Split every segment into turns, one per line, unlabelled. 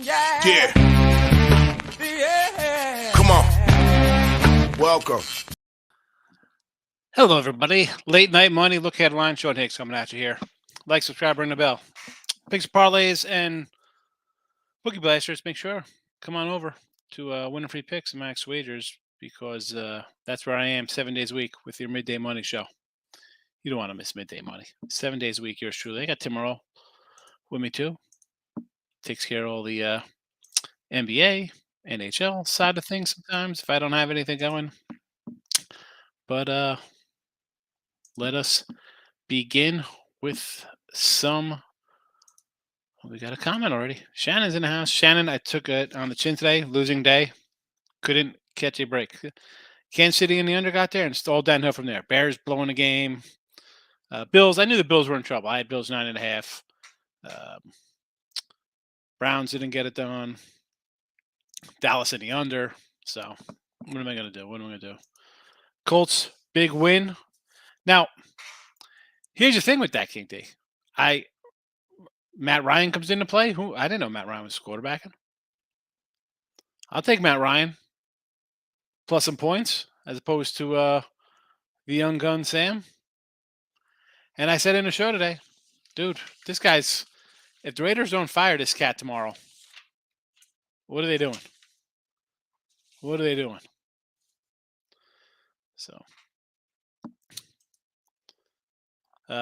Yeah. Come on. Welcome.
Hello, everybody. Late night money. Look headline. Sean Higgs coming at you here. Like, subscribe, ring the bell. Picks, parlays, and bookie blasters. Make sure come on over to Winning Free Picks and Max Wagers because that's where I am 7 days a week with your midday money show. You don't want to miss midday money. 7 days a week. Yours truly. I got Tim Morrow with me too. Takes care of all the NBA, NHL side of things sometimes if I don't have anything going. But let us begin with some. We got a comment already. Shannon's in the house. Shannon, I took it on the chin today. Losing day. Couldn't catch a break. Kansas City in the under got there, and it's all downhill from there. Bears blowing the game. Bills. I knew the Bills were in trouble. I had Bills 9.5. Browns didn't get it done. Dallas in the under. So what am I going to do? What am I going to do? Colts, big win. Now, here's the thing with that, King D. Matt Ryan comes into play. I didn't know Matt Ryan was quarterbacking. I'll take Matt Ryan plus some points as opposed to the young gun Sam. And I said in the show today, dude, this guy's. If the Raiders don't fire this cat tomorrow, what are they doing? What are they doing? So,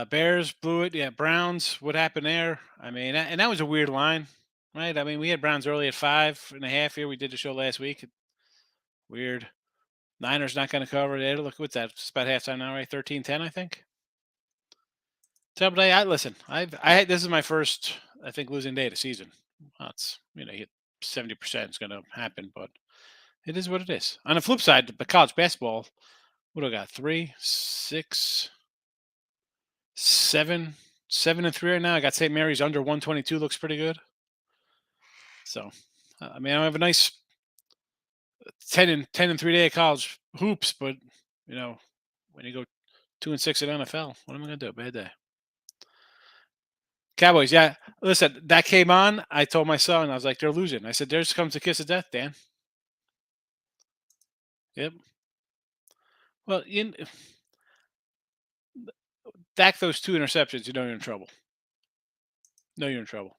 Bears blew it. Yeah, Browns. What happened there? I mean, and that was a weird line, right? I mean, we had Browns early at 5.5 here. We did the show last week. Weird. Niners not going to cover it. Look, what's that? It's about halftime now, right? 13-10, I think. So, but listen. This is my first, I think, losing day of the season. Well, it's you hit 70% is going to happen, but it is what it is. On the flip side, the college basketball. What do I got? 3, 6, 7, 7-3 right now. I got St. Mary's under 122. Looks pretty good. So, I mean, I have a nice 10 and 3 day of college hoops, but when you go 2-6 at NFL, what am I going to do? Bad day. Cowboys, yeah. Listen, that came on. I told my son, I was like, they're losing. I said, there comes the kiss of death, Dan. Yep. Well, Dak those 2 interceptions, you know you're in trouble. No, you're in trouble.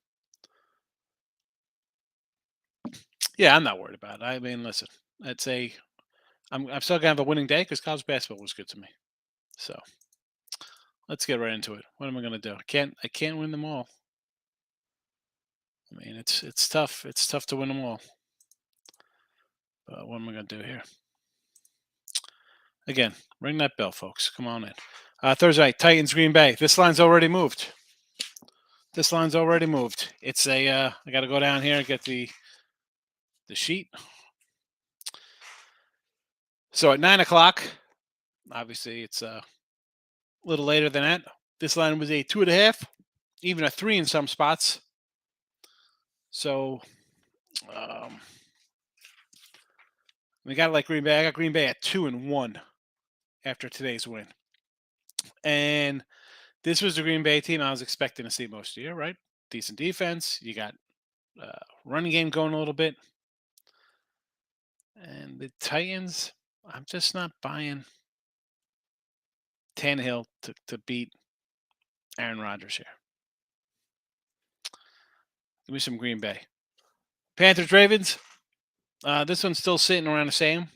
Yeah, I'm not worried about it. I mean, listen, I'm still gonna have a winning day because college basketball was good to me. So let's get right into it. What am I gonna do? I can't win them all. I mean, it's tough. It's tough to win them all. But what am I gonna do here? Again, ring that bell, folks. Come on in. Thursday night, Titans, Green Bay. This line's already moved. It's a. I got to go down here and get the sheet. So at 9:00, obviously it's a little later than that. This line was a 2.5, even a 3 in some spots. So we got like Green Bay. I got Green Bay at 2-1 after today's win. And this was the Green Bay team I was expecting to see most of the year, right? Decent defense. You got running game going a little bit. And the Titans, I'm just not buying Tannehill to beat Aaron Rodgers here. Give me some Green Bay. Panthers, Ravens. This one's still sitting around the same.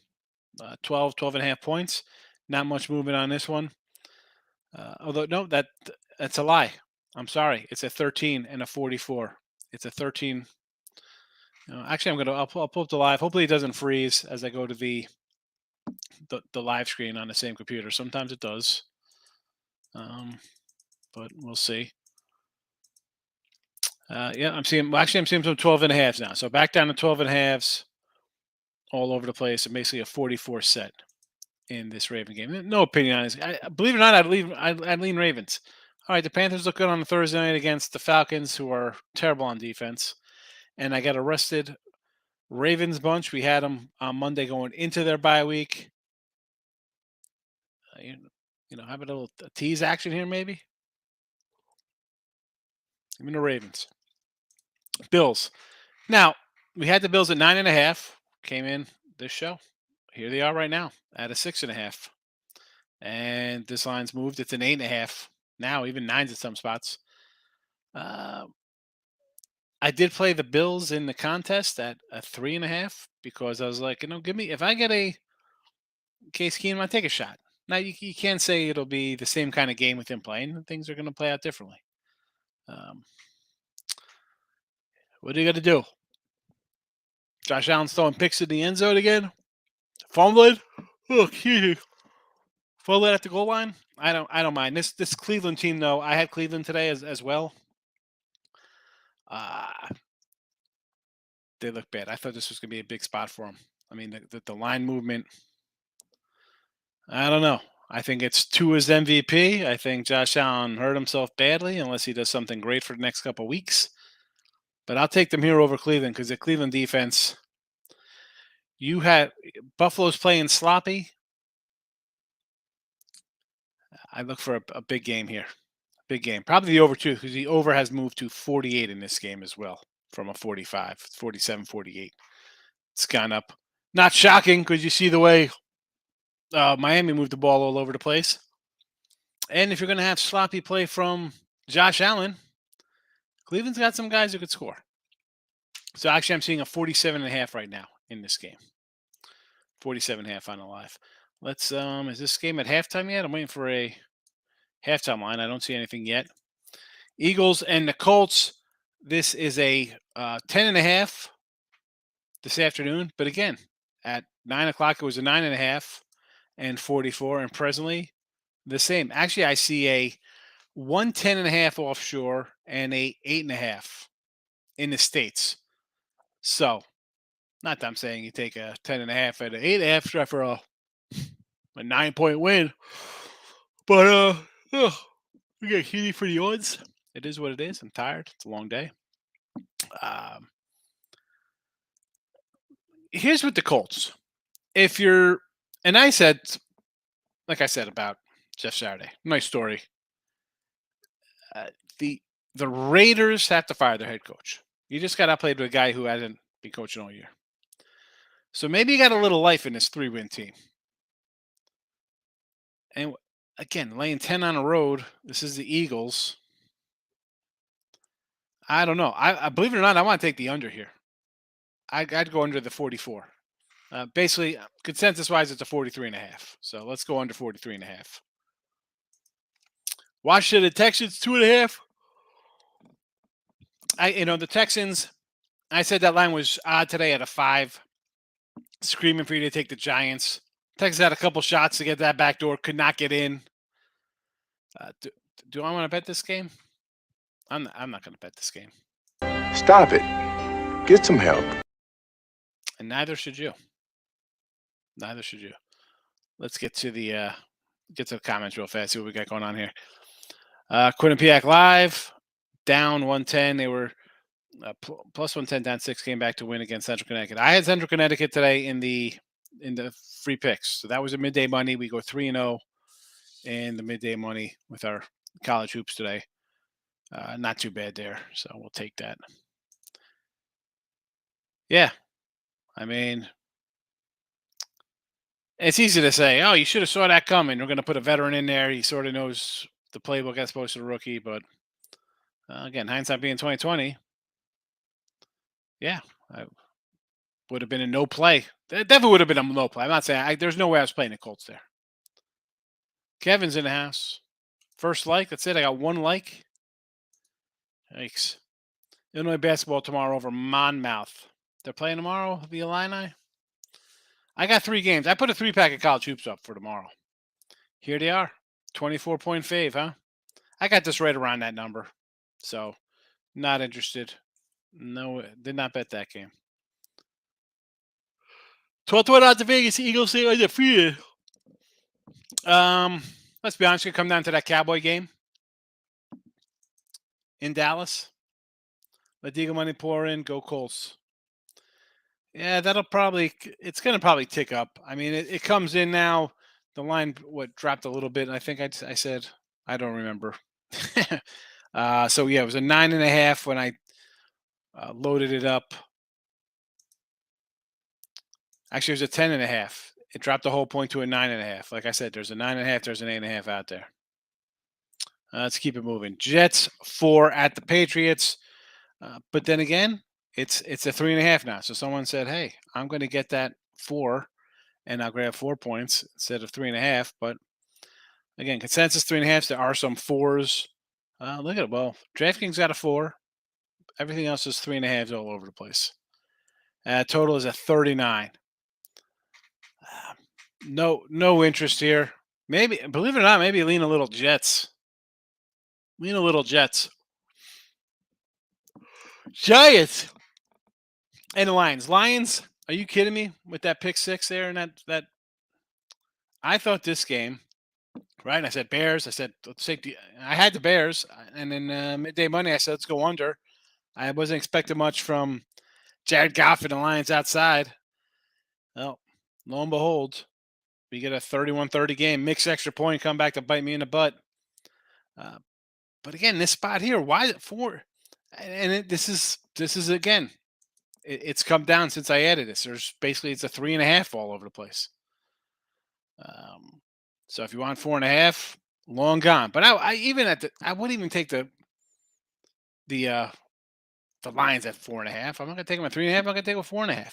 12.5 points. Not much movement on this one. Although, no, that's a lie. I'm sorry. It's a 13 and a 44. It's a 13. Actually, I'll pull up the live. Hopefully, it doesn't freeze as I go to the live screen on the same computer. Sometimes it does. But we'll see. Yeah, I'm seeing some 12.5s now. So back down to 12.5s all over the place, and basically a 44 set in this Raven game. No opinion on this. Believe it or not, I'd lean Ravens. All right, the Panthers look good on the Thursday night against the Falcons, who are terrible on defense. And I got a rested Ravens bunch. We had them on Monday going into their bye week. Have a little tease action here, maybe. Give me the Ravens. Bills. Now, we had the Bills at 9.5. Came in this show. Here they are right now at a 6.5. And this line's moved. It's an 8.5. Now, even nines at some spots. Uh, I did play the Bills in the contest at a 3.5 because I was like, give me, if I get a Case Keenum, I take a shot. Now, you can't say it'll be the same kind of game with him playing. Things are going to play out differently. Um, what are you going to do? Josh Allen's throwing picks in the end zone again? Fumbling? Oh, excuse me. Fumbling at the goal line? I don't mind. This Cleveland team, though, I had Cleveland today as well. They look bad. I thought this was going to be a big spot for them. I mean, the line movement, I don't know. I think it's Tua's MVP. I think Josh Allen hurt himself badly unless he does something great for the next couple of weeks. But I'll take them here over Cleveland because the Cleveland defense, you had Buffalo's playing sloppy. I look for a big game here. Big game. Probably the over too because the over has moved to 48 in this game as well from a 45, 47, 48. It's gone up. Not shocking because you see the way Miami moved the ball all over the place. And if you're going to have sloppy play from Josh Allen, Cleveland's got some guys who could score. So actually, I'm seeing a 47.5 right now in this game. 47.5 on the live. Let's is this game at halftime yet? I'm waiting for a halftime line. I don't see anything yet. Eagles and the Colts. This is a 10.5 this afternoon. But again, at 9 o'clock, it was a 9.5 and 44. And presently, the same. Actually, I see a 110.5 offshore and a 8.5 in the States. So, not that I'm saying you take a 10.5 and an 8.5 try for a 9-point win. But we get heaty for the odds. It is what it is. I'm tired. It's a long day. Here's with the Colts. If you're, and I said, like I said about Jeff Saturday, nice story. The Raiders have to fire their head coach. You just got outplayed with a guy who hasn't been coaching all year. So maybe you got a little life in this 3-win team. And again, laying 10 on the road. This is the Eagles. I don't know. I believe it or not, I want to take the under here. I'd go under the 44. Basically, consensus-wise, it's a 43.5. So let's go under 43.5. Washington Texans 2.5. The Texans. I said that line was odd today at a 5. Screaming for you to take the Giants. Texans had a couple shots to get that back door, could not get in. Do I want to bet this game? I'm not going to bet this game.
Stop it. Get some help.
And neither should you. Neither should you. Let's get to the comments real fast. See what we got going on here. Quinnipiac Live down 110. They were plus 110 down 6. Came back to win against Central Connecticut. I had Central Connecticut today in the free picks. So that was a midday money. We go 3-0 in the midday money with our college hoops today. Not too bad there. So we'll take that. Yeah. I mean, it's easy to say, oh, you should have saw that coming. We're going to put a veteran in there. He sort of knows the playbook as opposed to the rookie. But again, hindsight being 2020. Yeah. I would have been a no play. It definitely would have been a no play. I'm not saying there's no way I was playing the Colts there. Kevin's in the house. First like. That's it. I got one like. Yikes. Illinois basketball tomorrow over Monmouth. They're playing tomorrow, the Illini. I got 3 games. I put a 3-pack of college hoops up for tomorrow. Here they are. 24-point fave, huh? I got this right around that number. So, not interested. No, did not bet that game. 12-1 out to Vegas. Eagles are undefeated. Let's be honest. It's going to come down to that Cowboy game in Dallas. Let Eagle money pour in. Go Colts. Yeah, it's going to probably tick up. I mean, it comes in now. The line, dropped a little bit. I think I said, I don't remember. So, yeah, it was a 9.5 when I loaded it up. Actually, it was a 10.5. It dropped the whole point to a 9.5. Like I said, there's a 9.5, there's an 8.5 out there. Let's keep it moving. Jets 4 at the Patriots. But then again, it's a 3.5 now. So someone said, "Hey, I'm going to get that 4, and I'll grab 4 points instead of 3.5." But again, consensus 3.5. There are some fours. Look at it. Well, DraftKings got a 4. Everything else is 3.5s all over the place. Total is a 39. No interest here. Maybe, believe it or not, maybe lean a little Jets. Lean a little Jets. Giants and the Lions. Lions, are you kidding me with that pick six there? And that I thought this game, right? I said Bears. I said let's take I had the Bears, and then midday Monday I said let's go under. I wasn't expecting much from Jared Goff and the Lions outside. Well, lo and behold, we get a 31-30 game, mixed extra point, come back to bite me in the butt. But again, this spot here, why is it 4? And this is again, it's come down since I added this. There's basically it's a 3.5 all over the place. So if you want 4.5, long gone. But I even I wouldn't even take the Lions at 4.5. I'm not gonna take them at 3.5. I'm gonna take them at 4.5.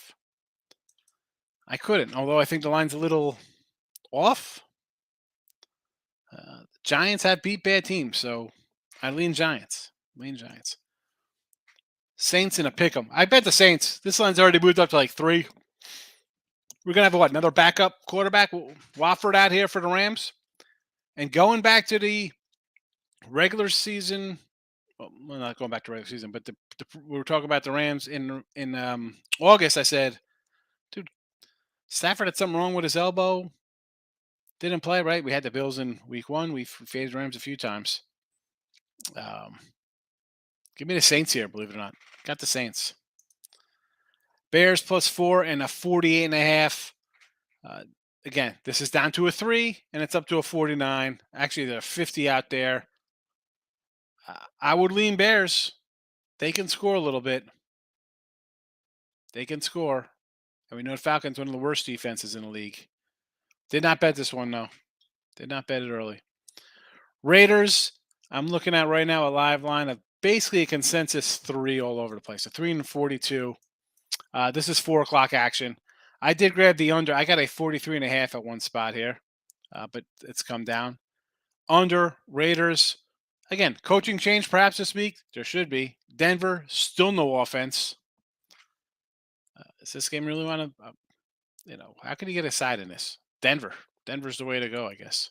I couldn't, although I think the line's a little off. The Giants have beat bad teams, so I lean Giants. Lean Giants. Saints in a pick 'em. I bet the Saints. This line's already moved up to like 3. We're gonna have what, another backup quarterback, Wofford out here for the Rams, and going back to the regular season. Well, we're not going back to regular season, but we were talking about the Rams in August. I said, dude, Stafford had something wrong with his elbow. Didn't play right. We had the Bills in week 1. We faced Rams a few times. Give me the Saints here, believe it or not. Got the Saints. Bears +4 and a 48.5. Again, this is down to a 3 and it's up to a 49. Actually, there are 50 out there. I would lean Bears. They can score a little bit. They can score. And we know Falcons one of the worst defenses in the league. Did not bet this one though. Did not bet it early. Raiders, I'm looking at right now a live line of basically a consensus 3 all over the place. A 3 and 42. This is 4 o'clock action. I did grab the under. I got a 43.5 at one spot here, but it's come down. Under Raiders. Again, coaching change perhaps this week. There should be. Denver, still no offense. Does this game really want to, how can you get a side in this? Denver. Denver's the way to go, I guess.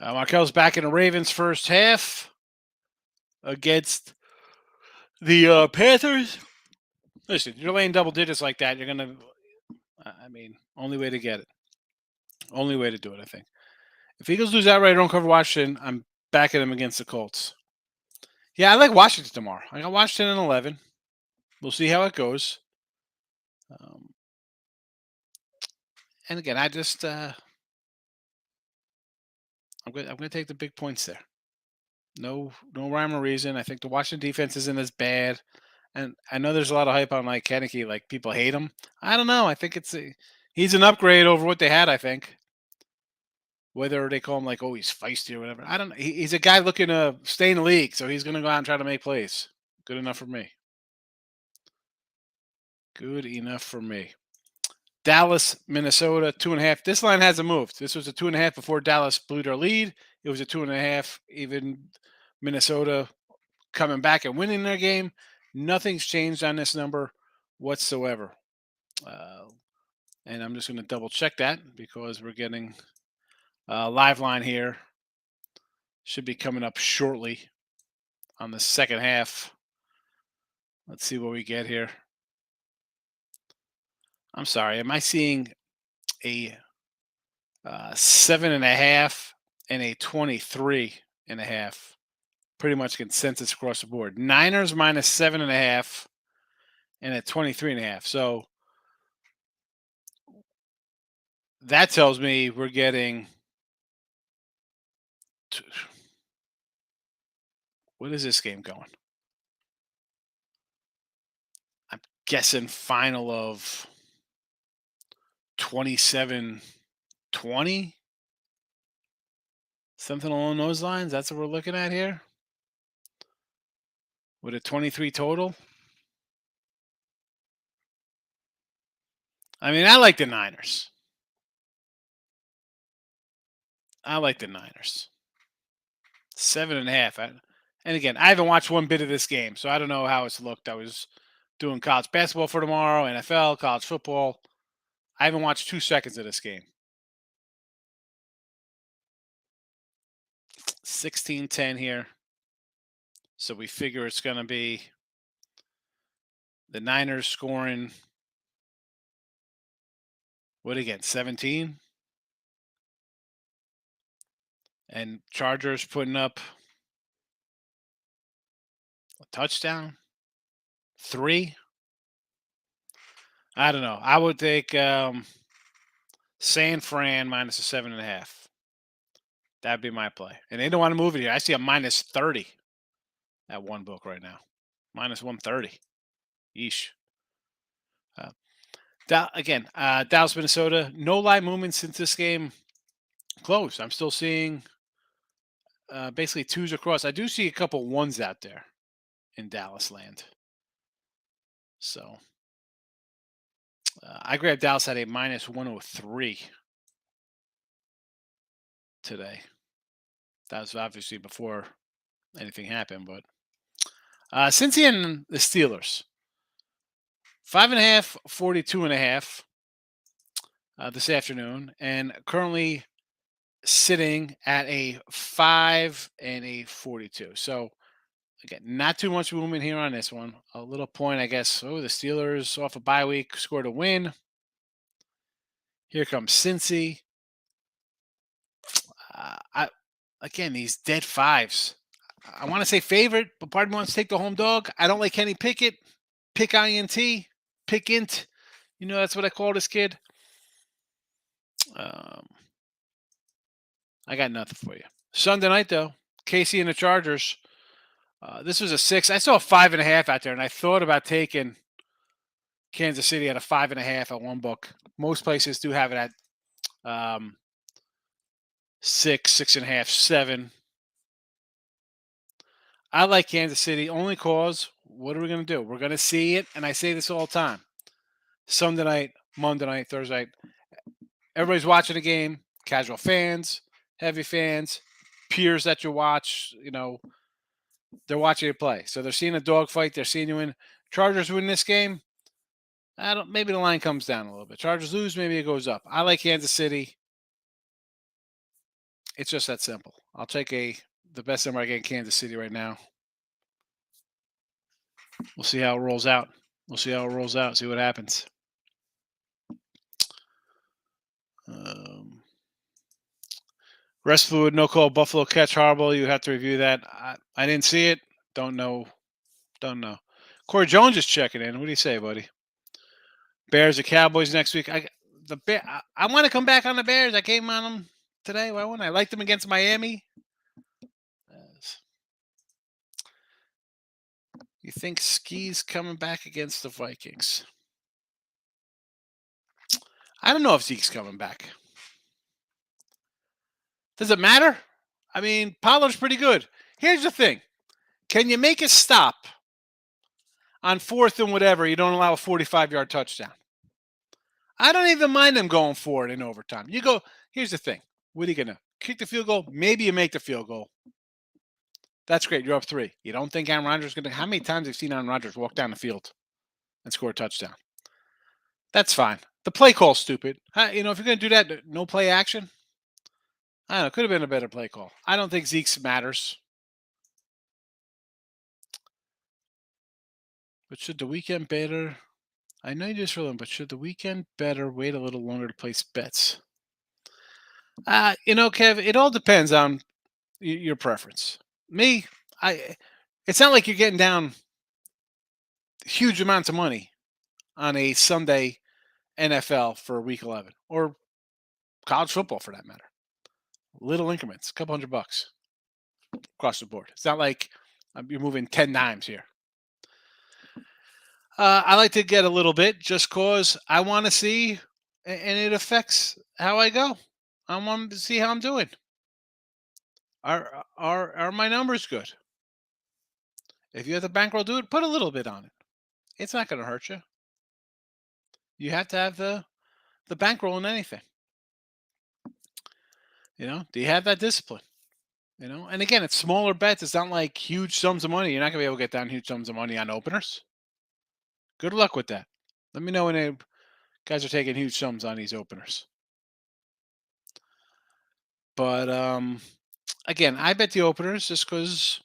Markel's back in the Ravens first half against the Panthers. Listen, you're laying double digits like that, you're going to, only way to get it. Only way to do it, I think. If Eagles lose outright, don't cover Washington, I'm backing them against the Colts. Yeah, I like Washington tomorrow. I got Washington in 11. We'll see how it goes. And again, I just I'm going to take the big points there. No rhyme or reason. I think the Washington defense isn't as bad. And I know there's a lot of hype on Mike Kennedy, like people hate him. I don't know. I think he's an upgrade over what they had, I think. Whether they call him like, oh, he's feisty or whatever. I don't know. He's a guy looking to stay in the league, so he's going to go out and try to make plays. Good enough for me. Good enough for me. Dallas, Minnesota, 2.5. This line hasn't moved. This was a 2.5 before Dallas blew their lead. It was a 2.5. Even Minnesota coming back and winning their game. Nothing's changed on this number whatsoever. And I'm just going to double check that because we're getting a live line here. Should be coming up shortly on the second half. Let's see what we get here. I'm sorry. Am I seeing a 7.5 and a 23.5? Pretty much consensus across the board. Niners minus 7.5 and a 23.5. So that tells me we're getting. What is this game going? I'm guessing final of 27-20, something along those lines. That's what we're looking at here with a 23 total. I mean, I like the Niners. I like the Niners. 7.5. And again, I haven't watched one bit of this game, so I don't know how it's looked. I was doing college basketball for tomorrow, NFL, college football. I haven't watched 2 seconds of this game. 16-10 here. So we figure it's going to be the Niners scoring, what again, 17? And Chargers putting up a touchdown? 3? I don't know. I would take San Fran minus a 7.5. That'd be my play. And they don't want to move it here. I see a minus 30 at one book right now. Minus 130. Yeesh. Dallas, Minnesota. No live movement since this game closed. I'm still seeing basically twos across. I do see a couple ones out there in Dallas land. So I grabbed Dallas at a minus 103 today. That was obviously before anything happened, but Cincy and the Steelers. 5.5, 42.5 this afternoon, and currently sitting at a 5 and a 42. So again, not too much movement here on this one. A little point, I guess. Oh, the Steelers off a bye week scored a win. Here comes Cincy. Again, these dead fives. I want to say favorite, but part of me wants to take the home dog. I don't like Kenny Pickett. Pick INT. Pick int. You know, that's what I call this kid. I got nothing for you. Sunday night, though, KC and the Chargers. This was a 6. I saw a 5.5 out there, and I thought about taking Kansas City at a 5.5 at one book. Most places do have it at 6, 6.5, 7. I like Kansas City only cause what are we going to do? We're going to see it, and I say this all the time. Sunday night, Monday night, Thursday night. Everybody's watching the game. Casual fans, heavy fans, peers that you watch, you know, they're watching you play. So they're seeing a dogfight. They're seeing you win. Chargers win this game. Maybe the line comes down a little bit. Chargers lose, maybe it goes up. I like Kansas City. It's just that simple. I'll take the best number I get in Kansas City right now. We'll see how it rolls out. See what happens. Rest fluid, no call, Buffalo catch horrible. You have to review that. I didn't see it. Don't know. Corey Jones is checking in. What do you say, buddy? Bears or Cowboys next week. I want to come back on the Bears. I came on them today. Why wouldn't I? Like them against Miami. You think Ski's coming back against the Vikings? I don't know if Zeke's coming back. Does it matter? I mean, Pollard's pretty good. Here's the thing. Can you make a stop on 4th and whatever? You don't allow a 45-yard touchdown. I don't even mind them going for it in overtime. You go, here's the thing. What are you going to kick the field goal? Maybe you make the field goal. That's great. You're up 3. You don't think Aaron Rodgers is going to? How many times have you seen Aaron Rodgers walk down the field and score a touchdown? That's fine. The play call's stupid. If you're going to do that, no play action. I don't know. Could have been a better play call. I don't think Zeke's matters. But should the weekend better? I know you just for them, but should the weekend better wait a little longer to place bets? Kev, it all depends on your preference. Me, it's not like you're getting down huge amounts of money on a Sunday NFL for week 11 or college football for that matter. Little increments, a couple $100 across the board. It's not like you're moving 10 dimes here. I like to get a little bit just cause I want to see and it affects how I go. I want to see how I'm doing. Are my numbers good? If you have the bankroll, do it. Put a little bit on it. It's not going to hurt you. You have to have the bankroll in anything. Do you have that discipline? And again, it's smaller bets. It's not like huge sums of money. You're not going to be able to get down huge sums of money on openers. Good luck with that. Let me know when you guys are taking huge sums on these openers. But again, I bet the openers just because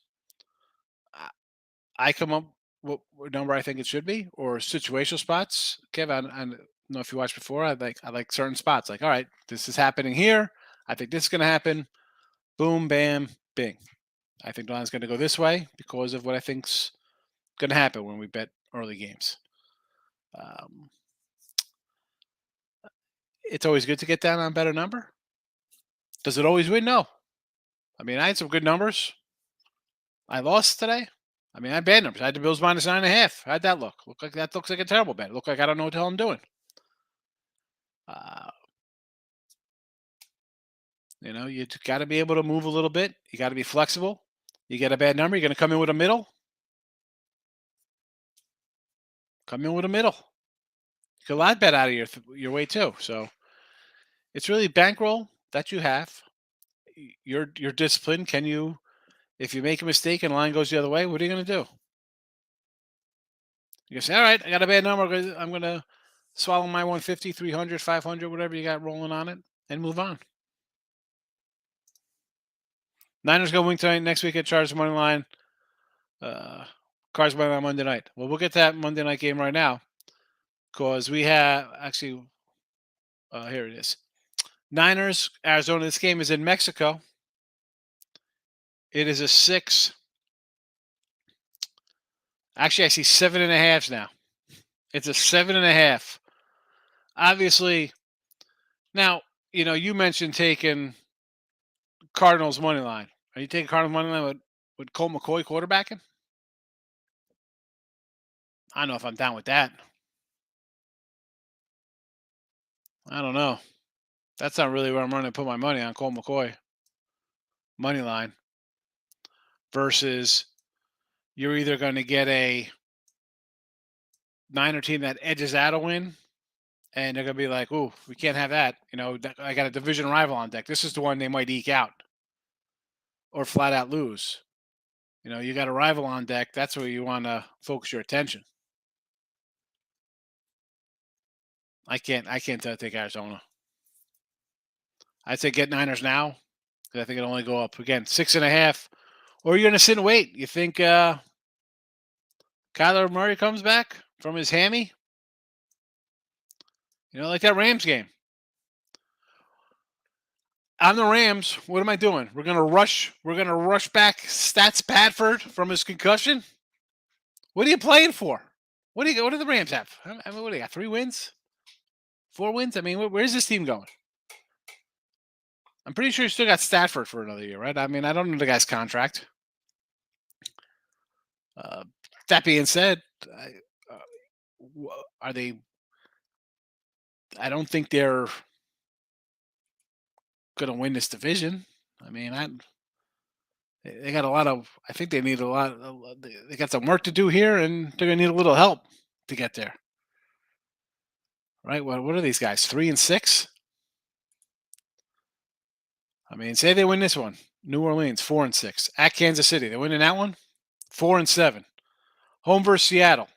I come up with what number I think it should be, or situational spots. Kev, I don't know if you watched before. I like certain spots. Like, all right, this is happening here. I think this is going to happen. Boom, bam, bing. I think the line's going to go this way because of what I think's going to happen when we bet early games. It's always good to get down on a better number. Does it always win? No. I mean, I had some good numbers. I lost today. I mean, I had bad numbers. I had the Bills minus 9.5. How'd that look? That looks like a terrible bet. It looked like I don't know what the hell I'm doing. You got to be able to move a little bit. You got to be flexible. You get a bad number, you're going to come in with a middle. Come in with a middle. You can a lot bet out of your way too. So it's really bankroll that you have. Your discipline. Can you, if you make a mistake and the line goes the other way, what are you going to do? You can say, all right, I got a bad number. I'm going to swallow my 150, 300, 500, whatever you got rolling on it, and move on. Niners go win tonight. Next week at Chargers money line. Cards money line Monday night. Well, we'll get to that Monday night game right now because we have actually. Here it is. Niners, Arizona. This game is in Mexico. It is a 6. Actually, I see 7.5s now. It's a 7.5. Obviously, now, you mentioned taking Cardinals money line. Are you taking Cardinals money line with Colt McCoy quarterbacking? I don't know if I'm down with that. I don't know. That's not really where I'm going to put my money on Colt McCoy money line versus you're either going to get a Niner team that edges out a win, and they're going to be like, "Ooh, we can't have that." I got a division rival on deck. This is the one they might eke out or flat out lose. You got a rival on deck. That's where you want to focus your attention. I can't take Arizona. I'd say get Niners now because I think it'll only go up again 6.5. Or you're going to sit and wait. You think Kyler Murray comes back from his hammy? Like that Rams game. On the Rams, what am I doing? We're gonna rush back Stats Padford from his concussion. What are you playing for? What do the Rams have? I mean, what do they got? 3 wins? 4 wins? I mean, where's this team going? I'm pretty sure you still got Stafford for another year, right? I mean, I don't know the guy's contract. That being said, are they? I don't think they're going to win this division. I mean, they got a lot of. I think they need a lot. They got some work to do here, and they're going to need a little help to get there. Right? What are these guys? 3-6. I mean, say they win this one. New Orleans 4-6 at Kansas City. They win in that one. 4-7. Home versus Seattle.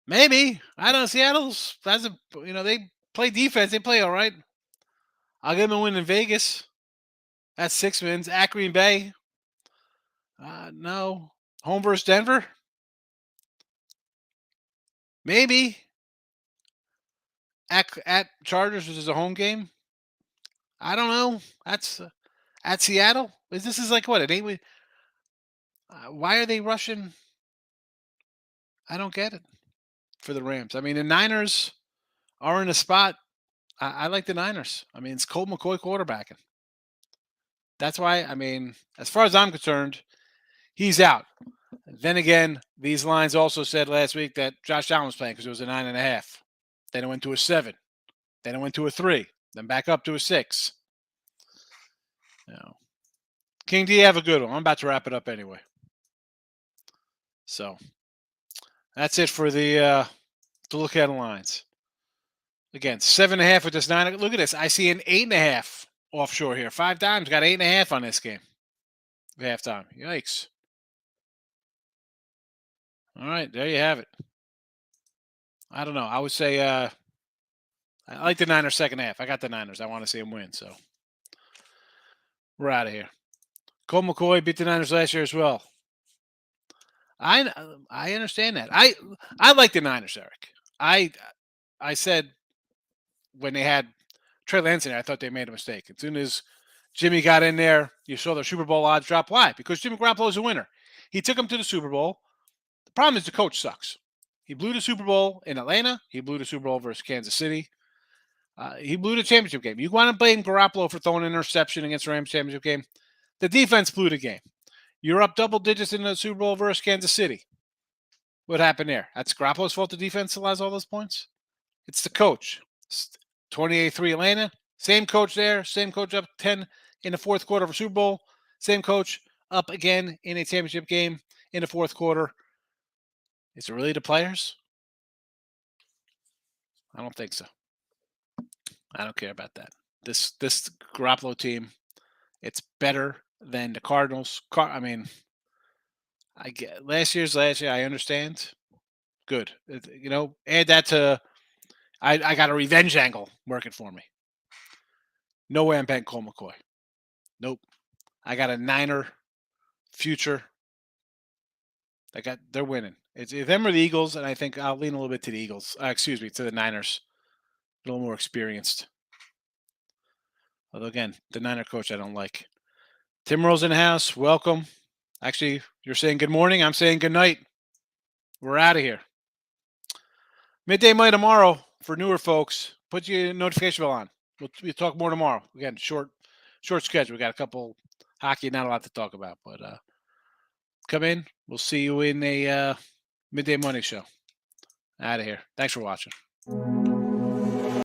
Maybe. I don't know. Seattle's they play defense. They play all right. I'll give them a win in Vegas. That's 6 wins. At Green Bay. No. Home versus Denver. Maybe. At Chargers, which is a home game. I don't know. That's at Seattle. This is like what? It ain't. Why are they rushing? I don't get it for the Rams. I mean, the Niners are in a spot. I like the Niners. I mean, it's Colt McCoy quarterbacking. That's why, I mean, as far as I'm concerned, he's out. Then again, these lines also said last week that Josh Allen was playing because it was a 9.5. Then it went to a 7. Then it went to a 3. Then back up to a 6. Now, King D, have a good one. I'm about to wrap it up anyway. So that's it for the look at lines. Again, 7.5 with this 9. Look at this. I see an 8.5 offshore here. 5 dimes got 8.5 on this game. Halftime. Yikes. All right, there you have it. I don't know. I would say I like the Niners second half. I got the Niners. I want to see them win. So we're out of here. Cole McCoy beat the Niners last year as well. I understand that. I like the Niners, Eric. I said when they had Trey Lance in there, I thought they made a mistake. As soon as Jimmy got in there, you saw the Super Bowl odds drop. Why? Because Jimmy Garoppolo is a winner. He took them to the Super Bowl. The problem is the coach sucks. He blew the Super Bowl in Atlanta. He blew the Super Bowl versus Kansas City. He blew the championship game. You want to blame Garoppolo for throwing an interception against the Rams championship game? The defense blew the game. You're up double digits in the Super Bowl versus Kansas City. What happened there? That's Garoppolo's fault the defense allows all those points? It's the coach. 28-3 Atlanta. Same coach there. Same coach up 10 in the fourth quarter of a Super Bowl. Same coach up again in a championship game in the fourth quarter. Is it really the players? I don't think so. I don't care about that. This Garoppolo team, it's better than the Cardinals. I mean, I get last year. I understand. Good. Add that to. I got a revenge angle working for me. No way I'm betting Cole McCoy. Nope. I got a Niner future. They're winning. It's them or the Eagles, and I think I'll lean a little bit to the Eagles. To the Niners. A little more experienced. Although again, the Niner coach I don't like. Tim Rose in the house. Welcome. Actually, you're saying good morning. I'm saying good night. We're out of here. Midday Money tomorrow for newer folks. Put your notification bell on. We'll talk more tomorrow. Again, short schedule. We got a couple hockey, not a lot to talk about, but come in. We'll see you in a Midday Money show. Out of here. Thanks for watching.